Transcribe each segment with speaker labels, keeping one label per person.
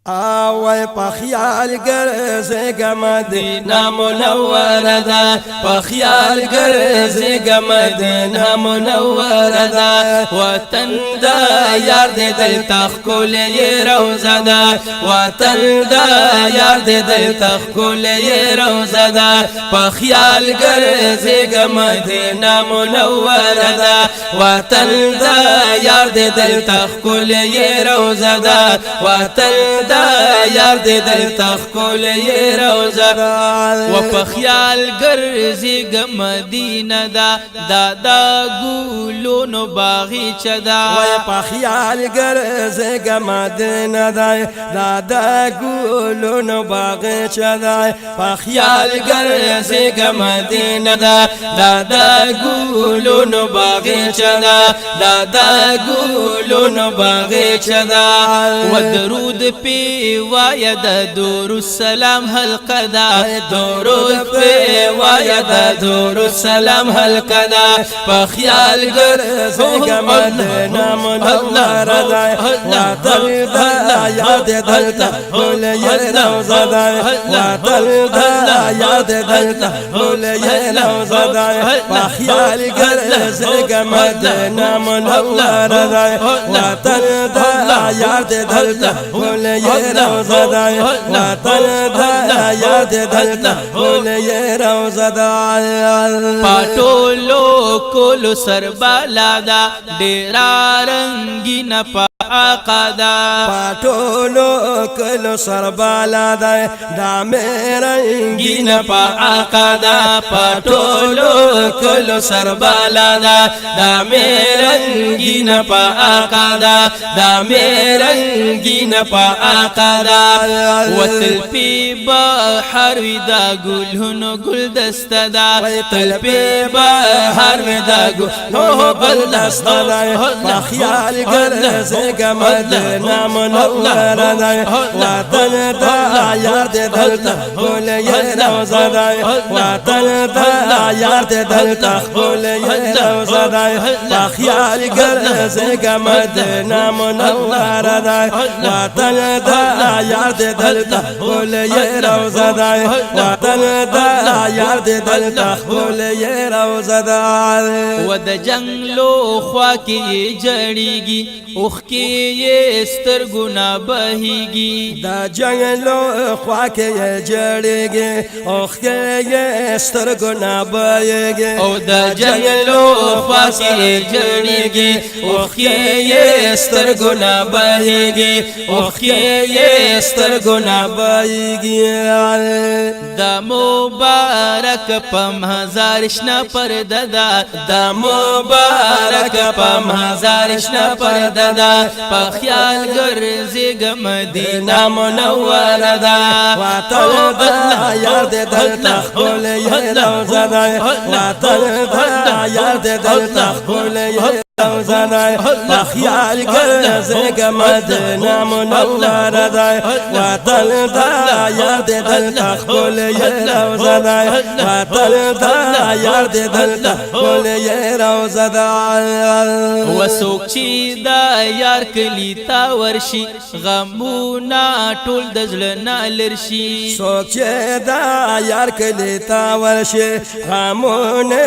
Speaker 1: آوائے پخیال گرزگا مدینہ منور دا پخیال گرزگا مدینہ منور دا وطن دا یار دے دل تخکول یہ روزہ دا وطن دا یار دے دل تخکول یہ روزہ دا پخیال گرزگا مدینہ منور دا وطن دا یار دے دل تخکول یہ روزہ دا وطن دا یار دے دل تخکول یہ روزہ و پا خیال گرزی گا مدینہ دا دادا گولون باغی چدا و پا خیال گرزی گا مدینہ دا دادا گولون باغی چدا پا خیال گرزی گا مدینہ دا دادا گولون باغی چدا دادا گولون باغی چدا و درود پی واید دور السلام حلقہ دا درود پہ واید دور السلام حلقہ دا پا خیال گرزگا مدینہ منور دا وطن دا یاد دلتا بھول یہ روزہ دا وطن دا یاد دلتا بھول یہ روزہ دا پا خیال گرزگا مدینہ منور دا وطن دا یاد دلتا بھول یہ روزہ دا وطن دا یاد دلتا بھول یہ روزہ دا پاٹولو کولو سربالا دا ڈیرا رنگی نپا آقا دا پاٹولو کولو سربالا دا دامے رنگی نپا آقا دا پاٹولو کولو سربالا دا دامے رنگی نپا آقا دا دامے رنگی نپا آقا دا وطل پی بحر ودا گلہنو گل دست دا وطل پی بحر ودا گلہنو گل دست دا بخیال گرزگا مدینہ منور دا وطن دا یاد دلتا بھول یہ روزہ دا وطن دا یاد دلتا بھول یہ روزہ دا بخیال گرزگا مدینہ منور دا وطن دا یاد دلتا بھول یہ روزہ دا وطن دا یاد دلتا بھول یہ روزہ دا و د جنگلو خوا کی جڑی گی اوخ کی یہ سترگنا بہی گی دا جنگلو خوا کی جڑی گی اوخ کی یہ سترگنا بہی گی او دا جنگلو خوا کی جڑی گی اوخ کی یہ سترگنا بہی گی اوخ کی یہ سترگنا بہی گی دا مبارک پم ہزارشنا پر ددا دا مبارک پم ہزارشنا پر ددا پا خیال گرزگا مدینہ منور دا وطن دا یاد دلتا بھول یہ روزہ دا وطن دا یاد دلتا بھول یہ روزہ دا پا خیال گرزگا مدینہ منور دا وطن دا یاد دلتا بھول یہ روزہ دا وطن دا یاد دلتا بھول یہ روزہ دا وسوک چی دا یار کلی تا ورشی غمونا ټول دزلنا لرشی سوک چی دا یار کلی تا ورشی غمونا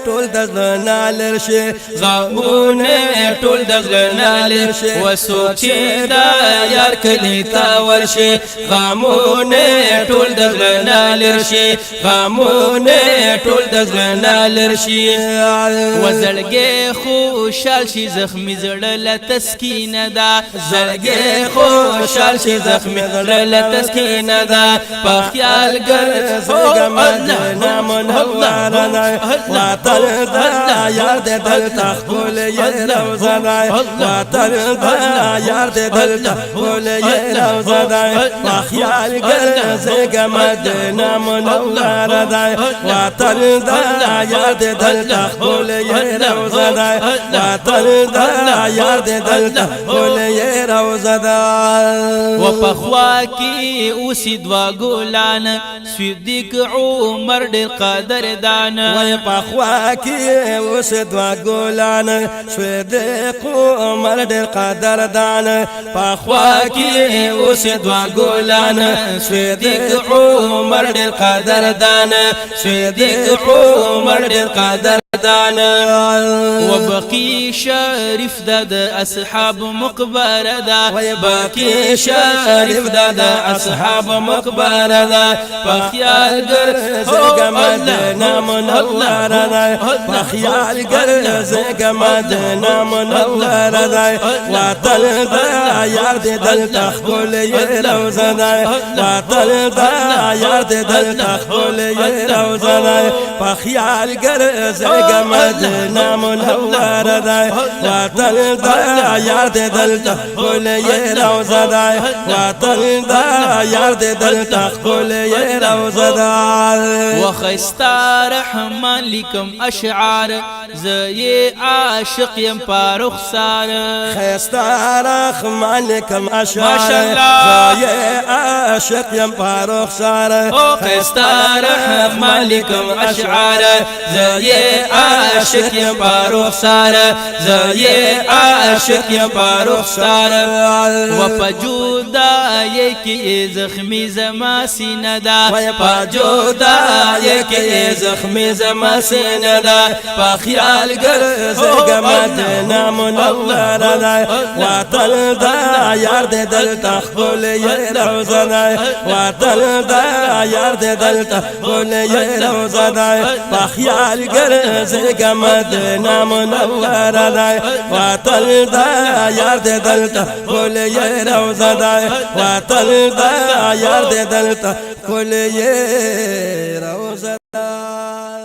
Speaker 1: ټول دزلنا لرشی غمونا ټول دزلنا لرشی وسوک چی دا یار کلی تا ورشی غمونا ټول دزلنا لرشی غمونا ټول دزلنا لرشی وزړګي خوشال شي زخمی زړه ل تسکین دا زړګي خوشال شي زخمی زړه ل تسکین دا په خیال ګرځګا مدینہ منور دا وطن دا یاد دلتا بھول یہ روزہ دا وطن دا یاد دلتا بھول یہ روزہ دا په خیال ګرځګا مدینہ منور دا وطن دا یاد دلتا بھول یہ روزہ دا وطن دا یاد دلتا بھول یہ روزہ دا و پخوا کی اسی دوا گولان صدیق عمر ډیر قدر دان و پخوا کی اسی دوا گولان صدیق عمر ډیر قدر دان قدردان پخوا کی اوس دوا ګلان صدیق عمر ډېر قدردان صدیق عمر ډېر قدردان وبقي شریف د اصحاب مقبره دا بقي شریف د اصحاب مقبره دا په خیال ګرځه مدینه منوره دا په خیال ګرځه مدینه منوره دا وطن دا یار دې دلته ښکلې روضه ده وطن دا یار دې دلته ښکلې روضه ده په خیال ګرځه مدینه منوره ده وطن دا یار دې دلته ښکلې روضه ده وطن دا یار دې دلته ښکلې روضه ده وخستا رحمان لیکم اشعار زه عاشق یم په رخسار خستا رحمان لیکم اشعار زه عاشق یم په رخسار خستا رحمان لیکم اشعار زه عاشق یم په رخسار زه عاشق یم په رخسار و په جدای کې زخمی زما سینه ده په جدای کې زخمی زما سینه ده په خیال ګرځه مدینه منوره ده وطن دا یار دې دلته ښکلې روضه ده وطن دا یار دې دلته ښکلې روضه ده په خیال ګرځه مدینه منوره ده وطن دا یار دې دلته ښکلې روضه ده وطن دا یار دې دلته ښکلې روضه ده